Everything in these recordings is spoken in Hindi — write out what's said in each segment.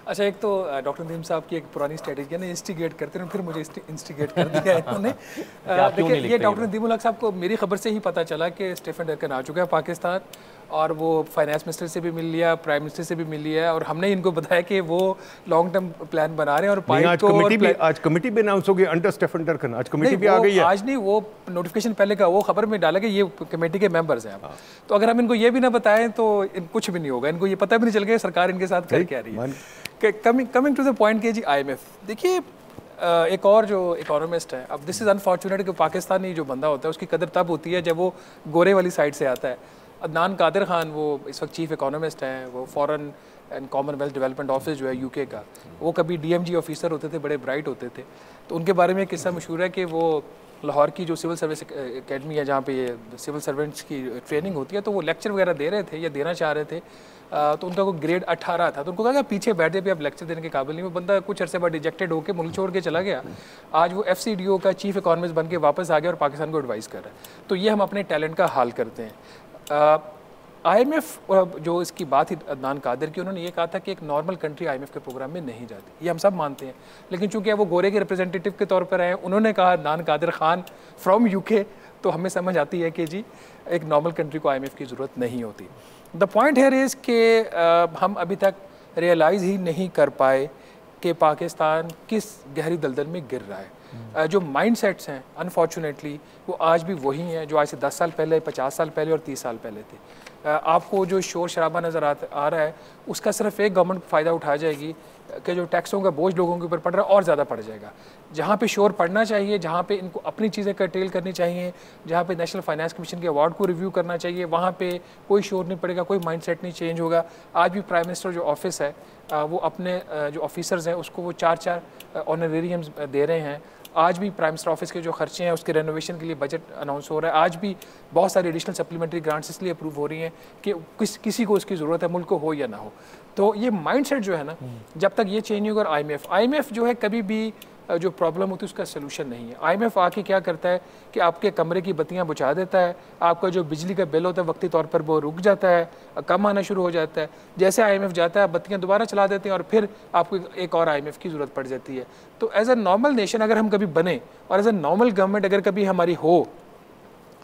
अच्छा, एक तो डॉक्टर नदीम साहब की एक पुरानी स्ट्रेटेजी है ना, इंस्टिगेट करते हैं, फिर मुझे इंस्टिगेट कर दिया है इन्होंने। आप क्यों नहीं देखिए, ये लिखते डॉक्टर नदीम उल हक साहब को मेरी खबर से ही पता चला कि स्टीफन डर्कन आ चुका है पाकिस्तान, और वो फाइनेंस मिनिस्टर से भी मिल लिया, प्राइम मिनिस्टर से भी मिल लिया, और हमने इनको बताया कि वो लॉन्ग टर्म प्लान बना रहे हैं। और आज कमेटी भी अनाउंस होगी अंडर स्टीफन डर्कन, आज कमेटी भी आ गई है। आज नहीं, वो नोटिफिकेशन पहले का वो खबर में डाला कि ये कमेटी के मेंबर्स हैं अब। तो अगर हम इनको ये भी ना बताएं तो कुछ भी नहीं होगा, इनको ये पता भी नहीं चल गया सरकार इनके साथ कर क्या रही है। कमिंग टू द पॉइंट के जी IMF, देखिए एक और जो इकोनॉमिस्ट है, अब दिस इज़ अनफॉर्चुनेट कि पाकिस्तानी जो बंदा होता है उसकी कदर तब होती है जब वो गोरे वाली साइड से आता है। अदनान कादिर खान वो इस वक्त चीफ इकोनॉमिस्ट हैं, वो foreign and Commonwealth development office जो है UK का, वो कभी DMG ऑफिसर होते थे, बड़े ब्राइट होते थे। तो उनके बारे में एक किस्सा मशहूर है कि वो लाहौर की जो सिविल सर्विस एकेडमी है जहाँ पे ये सिविल सर्वेंट्स की ट्रेनिंग होती है, तो वो लेक्चर वगैरह दे रहे थे या देना चाह रहे थे। तो उनका कोई ग्रेड 18 था, तो उनको कहा कि पीछे बैठ जाए, भी आप लेक्चर देने के काबिल नहीं। वो बंदा कुछ अरसे बाद डिजेक्टेड होकर मुल्क छोड़ के चला गया। आज वो FCDO का चीफ इकोनॉमिस्ट बन के वापस आ गया और पाकिस्तान को एडवाइस कर रहा है। तो ये हम अपने टैलेंट का हाल करते हैं। IMF जो इसकी बात थी अदनान कादिर की, उन्होंने ये कहा था कि एक नॉर्मल कंट्री IMF के प्रोग्राम में नहीं जाती, ये हम सब मानते हैं। लेकिन चूंकि वो गोरे के रिप्रेजेंटेटिव के तौर पर आए, उन्होंने कहा अदनान कादिर खान फ्रॉम UK, तो हमें समझ आती है कि जी एक नॉर्मल कंट्री को IMF की ज़रूरत नहीं होती। द पॉइंट हेयर इज़ कि हम अभी तक रियलाइज़ ही नहीं कर पाए कि पाकिस्तान किस गहरी दलदल में गिर रहा है। जो माइंड सेट्स हैं अनफॉर्चुनेटली वो आज भी वही हैं जो आज से 10 साल पहले, 50 साल पहले और 30 साल पहले थे। आपको जो शोर शराबा नज़र आ रहा है उसका सिर्फ एक गवर्नमेंट फ़ायदा उठा जाएगी कि जो टैक्सों का बोझ लोगों के ऊपर पड़ रहा है और ज़्यादा पड़ जाएगा। जहाँ पे शोर पड़ना चाहिए, जहाँ पे इनको अपनी चीज़ें कर्टेल करनी चाहिए, जहाँ पे नेशनल फाइनेंस कमीशन के अवार्ड को रिव्यू करना चाहिए, वहाँ पे कोई शोर नहीं पड़ेगा, कोई माइंडसेट नहीं चेंज होगा। आज भी प्राइम मिनिस्टर जो ऑफिस है वो अपने जो ऑफिसर्स हैं उसको वो 4-4 ऑनरेरियम्स दे रहे हैं। आज भी प्राइम मिनिस्टर ऑफिस के जो खर्चे हैं उसके रेनोवेशन के लिए बजट अनाउंस हो रहा है। आज भी बहुत सारी एडिशनल सप्लीमेंट्री ग्रांट्स इसलिए अप्रूव हो रही हैं कि किसी को उसकी ज़रूरत है, मुल्क को हो या ना हो। तो ये माइंडसेट जो है ना, जब तक ये चेंज नहीं होगा। और IMF जो है कभी भी जो प्रॉब्लम होती है उसका सलूशन नहीं है। IMF आके क्या करता है कि आपके कमरे की बत्तियां बुझा देता है, आपका जो बिजली का बिल होता है वक्ती तौर पर वो रुक जाता है, कम आना शुरू हो जाता है। जैसे IMF जाता है बत्तियां दोबारा चला देते हैं और फिर आपको एक और IMF की ज़रूरत पड़ जाती है। तो एज ए नॉर्मल नेशन अगर हम कभी बने और एज ए नॉर्मल गवर्नमेंट अगर कभी हमारी हो,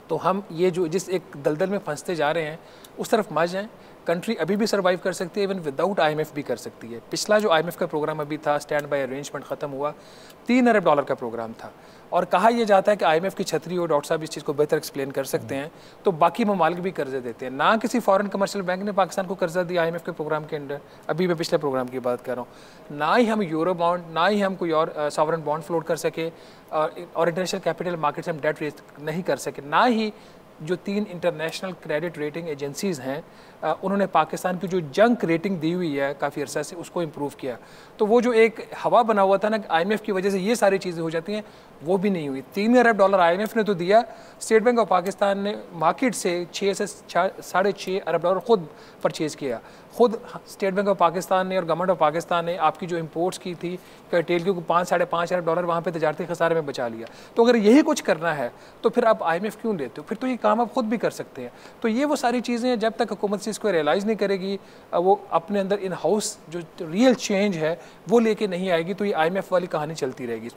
तो हम ये जो जिस एक दलदल में फंसते जा रहे हैं उस तरफ मत जाएं। कंट्री अभी भी सर्वाइव कर सकती है, इवन विदाउट IMF भी कर सकती है। पिछला जो IMF का प्रोग्राम अभी था, स्टैंड बाय अरेंजमेंट ख़त्म हुआ, $3 अरब का प्रोग्राम था। और कहा यह जाता है कि IMF की छतरी हो, डॉक्टर साहब इस चीज़ को बेहतर एक्सप्लेन कर सकते हैं, तो बाकी ममालिक भी कर्जे देते हैं। ना किसी फॉरेन कमर्शियल बैंक ने पाकिस्तान को कर्जा दिया IMF के प्रोग्राम के अंडर, अभी मैं पिछले प्रोग्राम की बात कर रहा हूँ। ना ही हम यूरो बॉन्ड, ना ही हम कोई और सॉवरेन बॉन्ड फ्लोट कर सके, और इंटरनेशनल कैपिटल मार्केट से हम डेट रेज नहीं कर सके। ना ही जो 3 इंटरनेशनल क्रेडिट रेटिंग एजेंसीज़ हैं उन्होंने पाकिस्तान की जो जंक रेटिंग दी हुई है काफ़ी अरसा से उसको इम्प्रूव किया। तो वो जो एक हवा बना हुआ था ना IMF की वजह से ये सारी चीज़ें हो जाती हैं, वो भी नहीं हुई। $3 अरब IMF ने तो दिया, स्टेट बैंक ऑफ पाकिस्तान ने मार्केट से 6 से 6.5 अरब खुद परचेज़ किया। खुद स्टेट बैंक ऑफ पाकिस्तान ने और गवर्नमेंट ऑफ पाकिस्तान ने आपकी जो इंपोर्ट्स की थी कर्टेल की, 5-5.5 अरब वहाँ पे तजारती खसारे में बचा लिया। तो अगर यही कुछ करना है तो फिर आप IMF क्यों लेते हो? फिर तो ये काम आप खुद भी कर सकते हैं। तो ये वो सारी चीज़ें हैं, जब तक हुकूमत से इसको रियलाइज़ नहीं करेगी, वो अपने अंदर इन हाउस जो रियल चेंज है वो लेके नहीं आएगी, तो ये IMF वाली कहानी चलती रहेगी।